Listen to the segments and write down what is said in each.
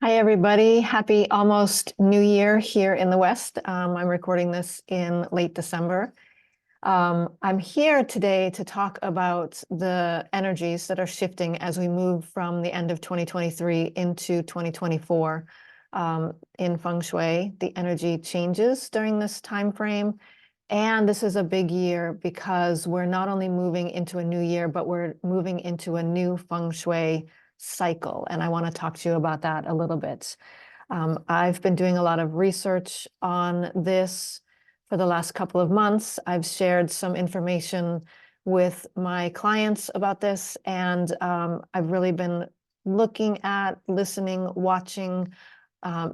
Hi, everybody. Happy almost New Year here in the West. I'm recording this in late December. I'm here today to talk about the energies that are shifting as we move from the end of 2023 into 2024. In Feng Shui, the energy changes during this time frame. And this is a big year because we're not only moving into a new year, but we're moving into a new Feng Shui cycle. And I want to talk to you about that a little bit. I've been doing a lot of research on this for the last couple of months. I've shared some information with my clients about this, and I've really been looking at, listening, watching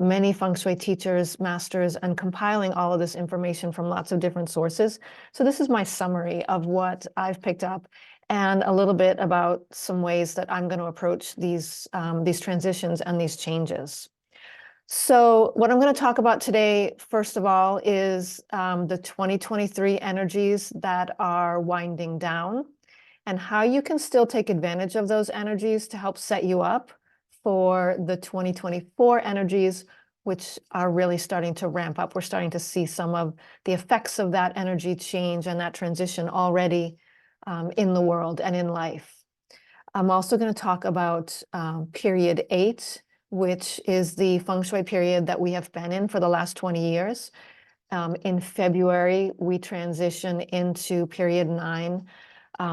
many Feng Shui teachers, masters, and compiling all of this information from lots of different sources. So this is my summary of what I've picked up and a little bit about some ways that I'm going to approach these transitions and these changes. So what I'm going to talk about today, first of all, is the 2023 energies that are winding down and how you can still take advantage of those energies to help set you up for the 2024 energies, which are really starting to ramp up. We're starting to see some of the effects of that energy change and that transition already in the world and in life. I'm also going to talk about period 8, which is the Feng Shui period that we have been in for the last 20 years. In February, we transition into period 9,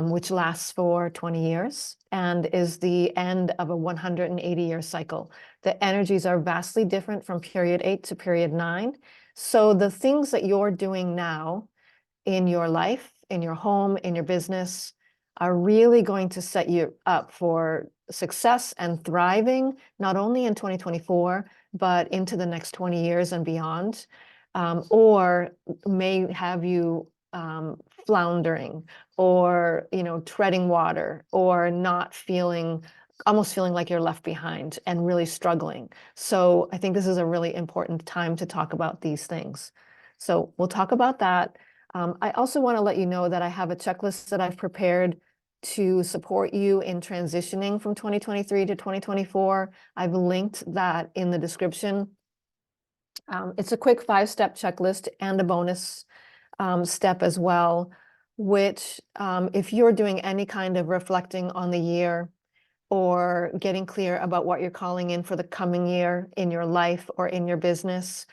which lasts for 20 years and is the end of a 180-year cycle. The energies are vastly different from period 8 to period 9. So the things that you're doing now in your life, in your home, in your business, are really going to set you up for success and thriving, not only in 2024, but into the next 20 years and beyond, or may have you floundering or, treading water or not feeling, almost feeling like you're left behind and really struggling. So I think this is a really important time to talk about these things. So we'll talk about that. I also want to let you know that I have a checklist that I've prepared to support you in transitioning from 2023 to 2024. I've linked that in the description. It's a quick 5-step checklist and a bonus step as well, which if you're doing any kind of reflecting on the year or getting clear about what you're calling in for the coming year in your life or in your business,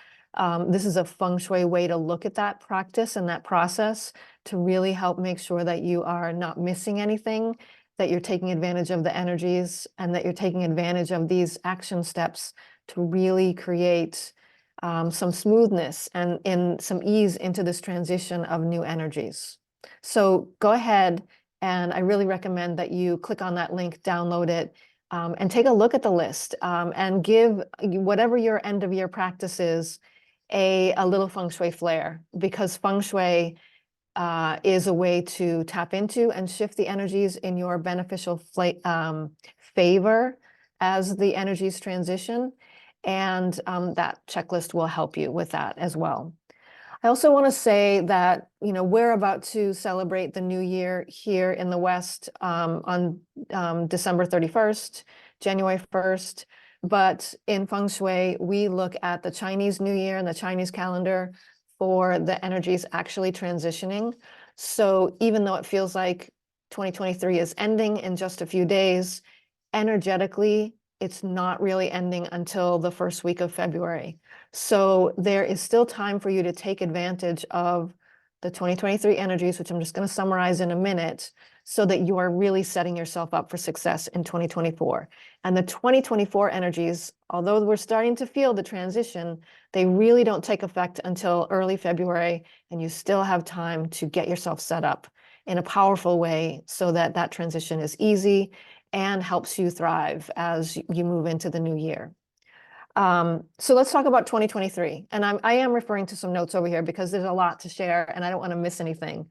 this is a Feng Shui way to look at that practice and that process to really help make sure that you are not missing anything, that you're taking advantage of the energies, and that you're taking advantage of these action steps to really create some smoothness and some ease into this transition of new energies. So go ahead, and I really recommend that you click on that link, download it, and take a look at the list, and give whatever your end of year practice is a little Feng Shui flair, because Feng Shui is a way to tap into and shift the energies in your beneficial favor as the energies transition. And that checklist will help you with that as well. I also want to say that, we're about to celebrate the new year here in the West on December 31st, January 1st. But in Feng Shui, we look at the Chinese New Year and the Chinese calendar for the energies actually transitioning. So even though it feels like 2023 is ending in just a few days, energetically, it's not really ending until the first week of February. So there is still time for you to take advantage of the 2023 energies, which I'm just going to summarize in a minute, so that you are really setting yourself up for success in 2024. And the 2024 energies, although we're starting to feel the transition, they really don't take effect until early February, and you still have time to get yourself set up in a powerful way so that that transition is easy and helps you thrive as you move into the new year. So let's talk about 2023. And I am referring to some notes over here because there's a lot to share and I don't want to miss anything.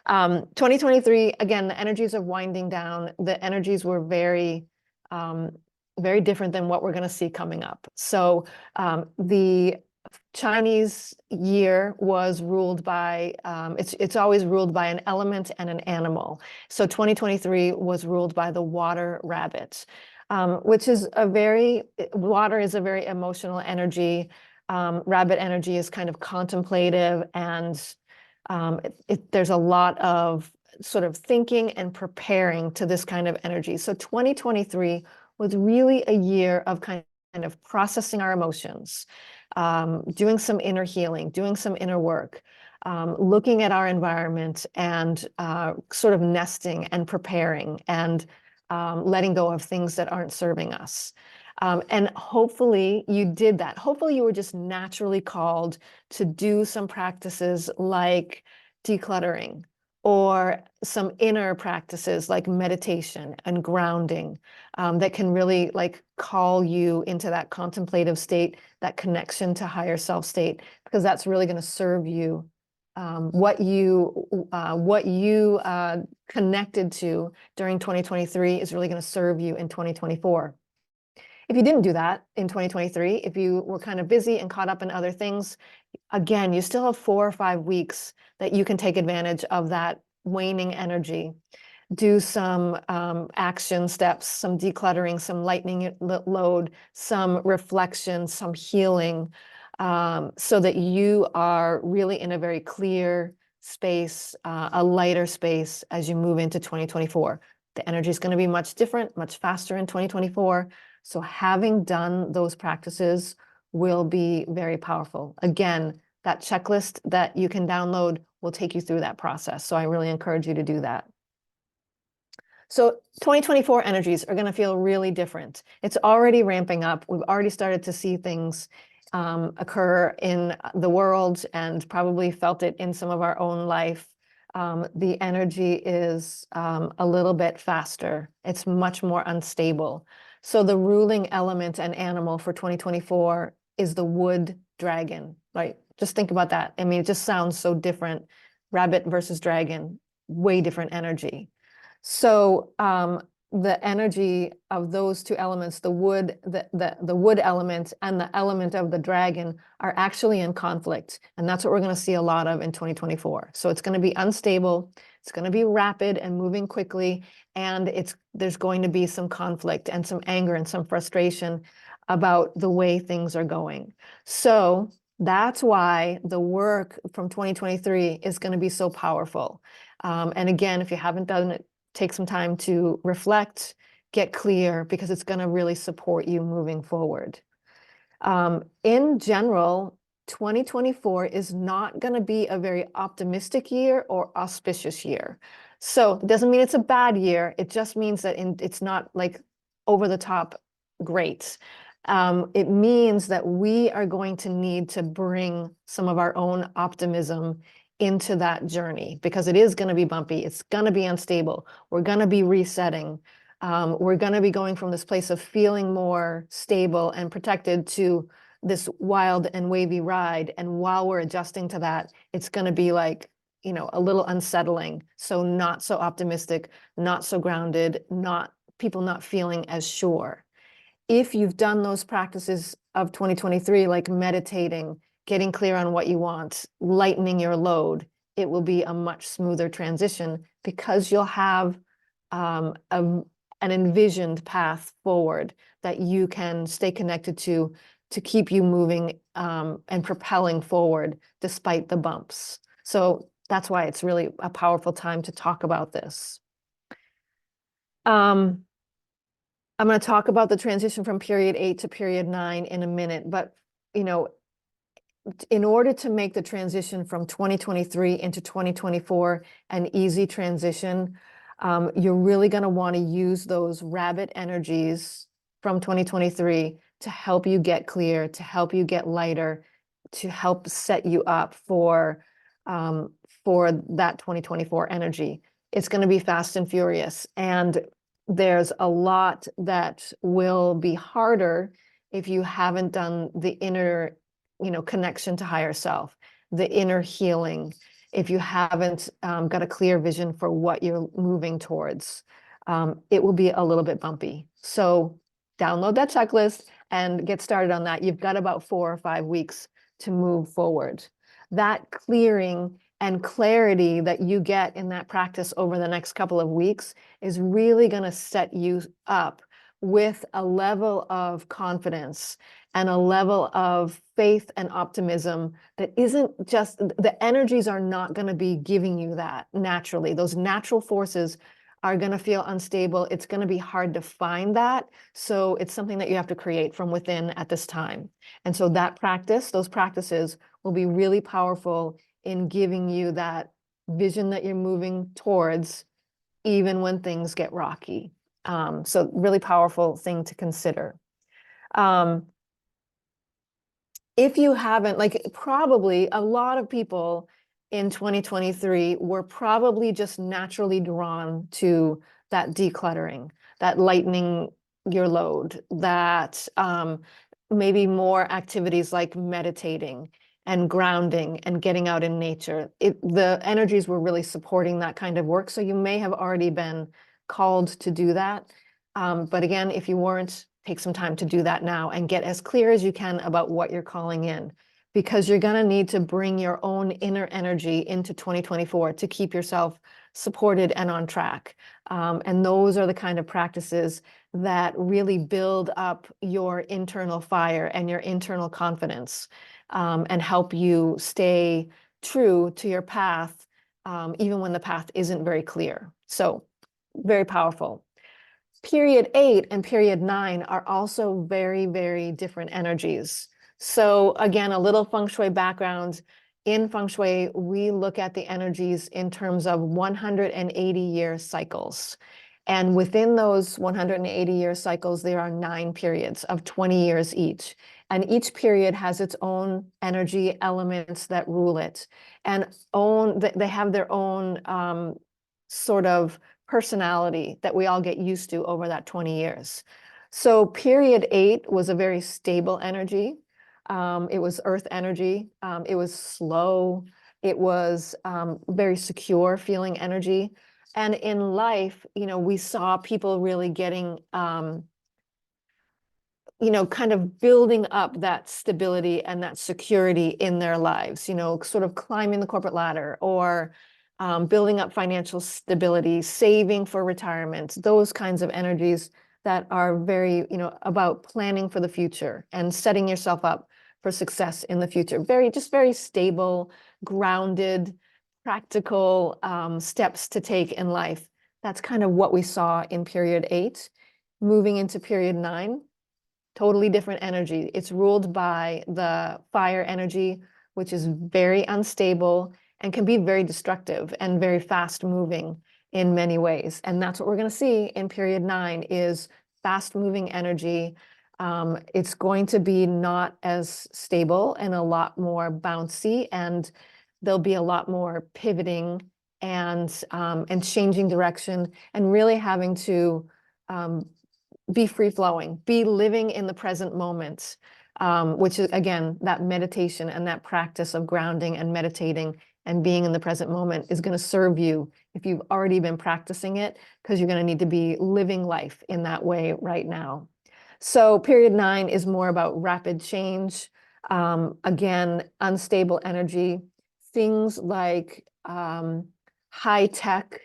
2023, again, the energies are winding down. The energies were very, very different than what we're going to see coming up. So the Chinese year was ruled by, it's always ruled by an element and an animal. So 2023 was ruled by the water rabbit. which is water is a very emotional energy. Rabbit energy is kind of contemplative, and there's a lot of sort of thinking and preparing to this kind of energy. So 2023 was really a year of kind of processing our emotions, doing some inner healing, doing some inner work, looking at our environment and sort of nesting and preparing and letting go of things that aren't serving us. And hopefully you did that. Hopefully you were just naturally called to do some practices like decluttering, or some inner practices like meditation and grounding, that can really like call you into that contemplative state, that connection to higher self state, because that's really going to serve you. What you connected to during 2023 is really going to serve you in 2024. If you didn't do that in 2023, if you were kind of busy and caught up in other things, again, you still have 4 or 5 weeks that you can take advantage of that waning energy. Do some action steps, some decluttering, some lightening load, some reflection, some healing, so that you are really in a very clear space, a lighter space as you move into 2024. The energy is going to be much different, much faster in 2024. So having done those practices will be very powerful. Again, that checklist that you can download will take you through that process. So I really encourage you to do that. So 2024 energies are going to feel really different. It's already ramping up. We've already started to see things occur in the world, and probably felt it in some of our own life. The energy is a little bit faster. It's much more unstable. So the ruling element and animal for 2024 is the wood dragon, right? Just think about that. I mean, it just sounds so different. Rabbit versus dragon, way different energy. So the energy of those two elements, the wood element and the element of the dragon, are actually in conflict. And that's what we're going to see a lot of in 2024. So it's going to be unstable, it's going to be rapid and moving quickly, and there's going to be some conflict and some anger and some frustration about the way things are going. So that's why the work from 2023 is going to be so powerful. And again, if you haven't done it, take some time to reflect, get clear, because it's going to really support you moving forward. In general, 2024 is not going to be a very optimistic year or auspicious year. So it doesn't mean it's a bad year. It just means that it's not like over the top great. It means that we are going to need to bring some of our own optimism into that journey, because it is going to be bumpy. It's going to be unstable. We're going to be resetting. We're going to be going from this place of feeling more stable and protected to this wild and wavy ride. And while we're adjusting to that, it's going to be like, you know, a little unsettling. So not so optimistic, not so grounded, people not feeling as sure. If you've done those practices of 2023, like meditating, getting clear on what you want, lightening your load, it will be a much smoother transition, because you'll have an envisioned path forward that you can stay connected to keep you moving and propelling forward despite the bumps. So that's why it's really a powerful time to talk about this. I'm going to talk about the transition from period 8 to period 9 in a minute, but you know, in order to make the transition from 2023 into 2024 an easy transition, you're really going to want to use those rabbit energies from 2023 to help you get clear, to help you get lighter, to help set you up for that 2024 energy. It's going to be fast and furious, and there's a lot that will be harder if you haven't done the inner, you know, connection to higher self, the inner healing, if you haven't got a clear vision for what you're moving towards. It will be a little bit bumpy. So download that checklist and get started on that. You've got about 4 or 5 weeks to move forward. That clearing and clarity that you get in that practice over the next couple of weeks is really going to set you up with a level of confidence and a level of faith and optimism that isn't just, the energies are not going to be giving you that naturally. Those natural forces are going to feel unstable. It's going to be hard to find that. So it's something that you have to create from within at this time. And so that practice, those practices will be really powerful in giving you that vision that you're moving towards, even when things get rocky. So really powerful thing to consider. If you haven't, like, probably a lot of people in 2023 were probably just naturally drawn to that decluttering, that lightening your load, that maybe more activities like meditating and grounding and getting out in nature. The energies were really supporting that kind of work. So you may have already been called to do that. But again, if you weren't, take some time to do that now and get as clear as you can about what you're calling in, because you're going to need to bring your own inner energy into 2024 to keep yourself supported and on track. And those are the kind of practices that really build up your internal fire and your internal confidence, and help you stay true to your path, even when the path isn't very clear. So very powerful. Period 8 and period 9 are also very, very different energies. So again, a little Feng Shui background. In Feng Shui, we look at the energies in terms of 180-year cycles. And within those 180-year cycles, there are 9 periods of 20 years each. And each period has its own energy elements that rule it. And they have their own sort of personality that we all get used to over that 20 years. So period 8 was a very stable energy. It was earth energy. It was slow. It was very secure feeling energy. And in life, we saw people really getting, kind of building up that stability and that security in their lives, sort of climbing the corporate ladder, or building up financial stability, saving for retirement, those kinds of energies that are very, about planning for the future and setting yourself up for success in the future. Just very stable, grounded, practical steps to take in life. That's kind of what we saw in period 8. Moving into period 9, totally different energy. It's ruled by the fire energy, which is very unstable and can be very destructive and very fast moving in many ways. And that's what we're going to see in period 9 is fast moving energy. It's going to be not as stable and a lot more bouncy, and there'll be a lot more pivoting and changing direction, and really having to be free flowing, be living in the present moment, which is, again, that meditation and that practice of grounding and meditating and being in the present moment is going to serve you if you've already been practicing it, because you're going to need to be living life in that way right now. So period 9 is more about rapid change, again, unstable energy, things like high tech,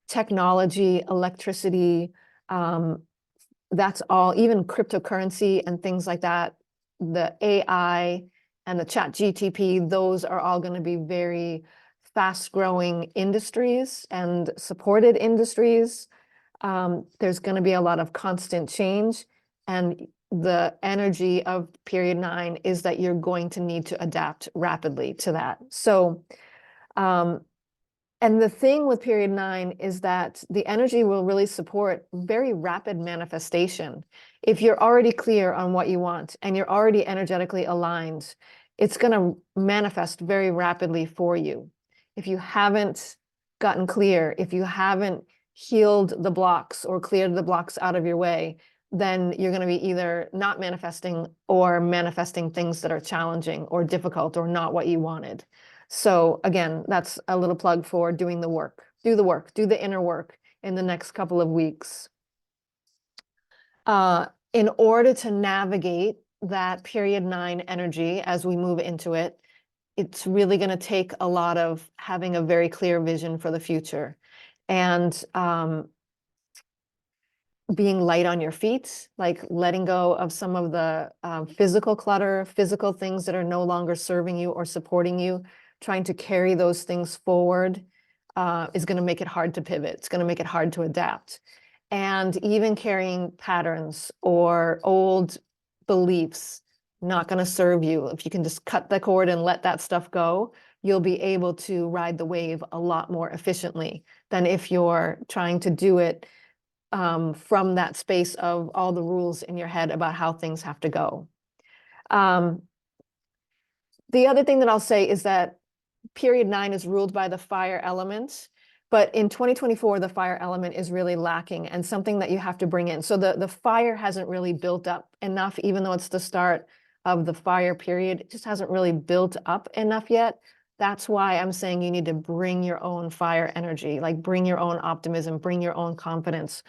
technology, electricity, that's all, even cryptocurrency and things like that, the AI and the chat GTP, those are all going to be very fast growing industries and supported industries. There's going to be a lot of constant change, and the energy of period 9 is that you're going to need to adapt rapidly to that. So, and the thing with period 9 is that the energy will really support very rapid manifestation. If you're already clear on what you want and you're already energetically aligned, it's going to manifest very rapidly for you. If you haven't gotten clear, if you haven't healed the blocks or cleared the blocks out of your way, then you're going to be either not manifesting or manifesting things that are challenging or difficult or not what you wanted. So again, that's a little plug for doing the work. Do the work, do the inner work in the next couple of weeks. In order to navigate that period 9 energy as we move into it, it's really going to take a lot of having a very clear vision for the future. And being light on your feet, like letting go of some of the physical clutter, physical things that are no longer serving you or supporting you. Trying to carry those things forward is going to make it hard to pivot. It's going to make it hard to adapt. And even carrying patterns or old beliefs, not going to serve you. If you can just cut the cord and let that stuff go, you'll be able to ride the wave a lot more efficiently than if you're trying to do it from that space of all the rules in your head about how things have to go. The other thing that I'll say is that period 9 is ruled by the fire element, but in 2024, the fire element is really lacking and something that you have to bring in. So the fire hasn't really built up enough, even though it's the start of the fire period, it just hasn't really built up enough yet. That's why I'm saying you need to bring your own fire energy, like bring your own optimism, bring your own confidence,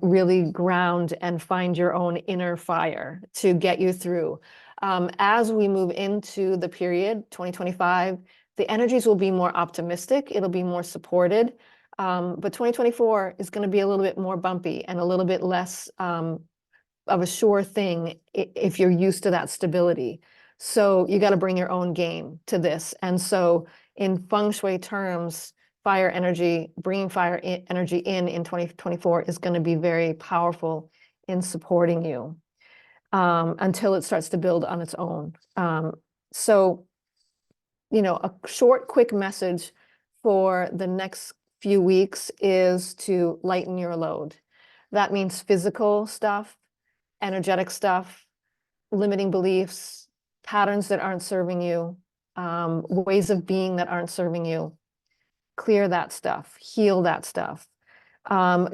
really ground and find your own inner fire to get you through. As we move into the period 2025, the energies will be more optimistic. It'll be more supported. But 2024 is going to be a little bit more bumpy and a little bit less of a sure thing if you're used to that stability. So you got to bring your own game to this. And so in Feng Shui terms, fire energy, bringing fire energy in 2024 is going to be very powerful in supporting you until it starts to build on its own. So, you know, a short, quick message for the next few weeks is to lighten your load. That means physical stuff, energetic stuff, limiting beliefs, patterns that aren't serving you, ways of being that aren't serving you. Clear that stuff, heal that stuff.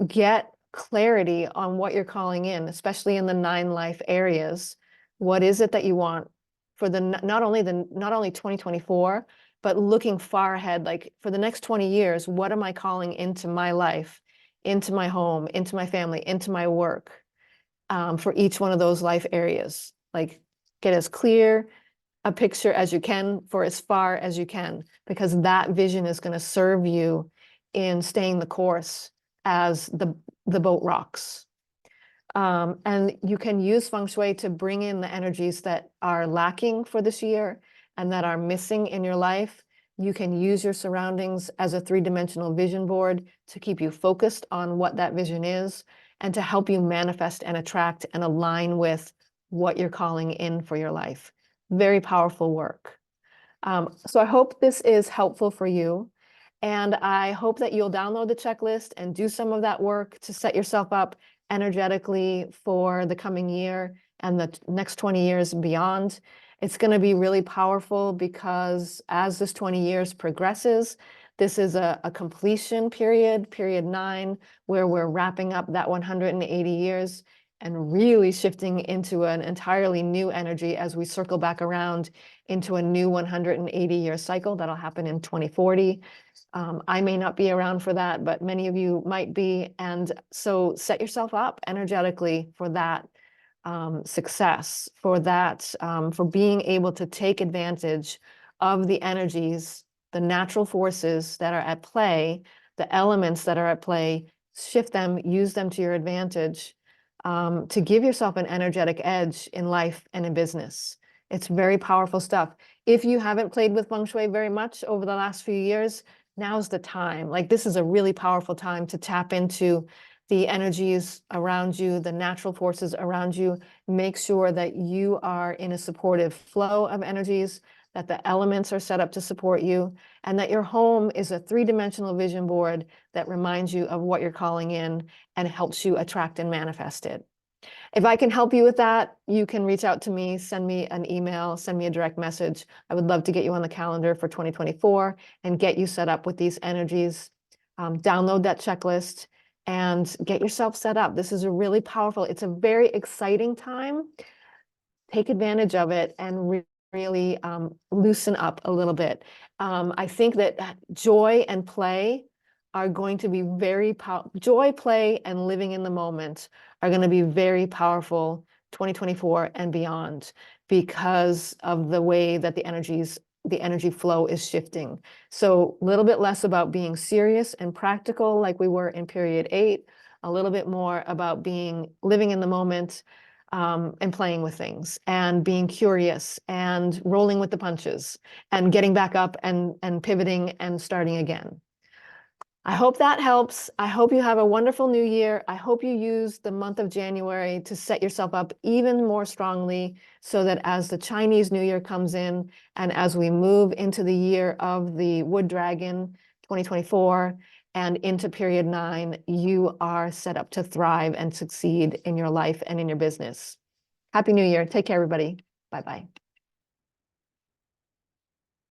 Get clarity on what you're calling in, especially in the 9 life areas. What is it that you want for not only 2024, but looking far ahead, like for the next 20 years, what am I calling into my life, into my home, into my family, into my work, for each one of those life areas? Like get as clear a picture as you can for as far as you can, because that vision is going to serve you in staying the course as the boat rocks. And you can use Feng Shui to bring in the energies that are lacking for this year and that are missing in your life. You can use your surroundings as a 3-dimensional vision board to keep you focused on what that vision is and to help you manifest and attract and align with what you're calling in for your life. Very powerful work. So I hope this is helpful for you. And I hope that you'll download the checklist and do some of that work to set yourself up energetically for the coming year and the next 20 years and beyond. It's going to be really powerful because as this 20 years progresses, this is a completion period, period 9, where we're wrapping up that 180 years and really shifting into an entirely new energy as we circle back around into a new 180-year cycle that'll happen in 2040. I may not be around for that, but many of you might be. And so set yourself up energetically for that success, for that, for being able to take advantage of the energies, the natural forces that are at play, the elements that are at play, shift them, use them to your advantage, to give yourself an energetic edge in life and in business. It's very powerful stuff. If you haven't played with Feng Shui very much over the last few years, now's the time. Like this is a really powerful time to tap into the energies around you, the natural forces around you. Make sure that you are in a supportive flow of energies, that the elements are set up to support you, and that your home is a 3-dimensional vision board that reminds you of what you're calling in and helps you attract and manifest it. If I can help you with that, you can reach out to me, send me an email, send me a direct message. I would love to get you on the calendar for 2024 and get you set up with these energies. Download that checklist and get yourself set up. This is a really powerful, it's a very exciting time. Take advantage of it and really loosen up a little bit. I think that joy and play are going to be very joy, play, and living in the moment are going to be very powerful 2024 and beyond because of the way that the energy flow is shifting. So a little bit less about being serious and practical like we were in period 8, a little bit more about living in the moment, and playing with things and being curious and rolling with the punches and getting back up and pivoting and starting again. I hope that helps. I hope you have a wonderful new year. I hope you use the month of January to set yourself up even more strongly so that as the Chinese New Year comes in and as we move into the year of the Wood Dragon 2024 and into period 9, you are set up to thrive and succeed in your life and in your business. Happy New Year. Take care, everybody. Bye-bye.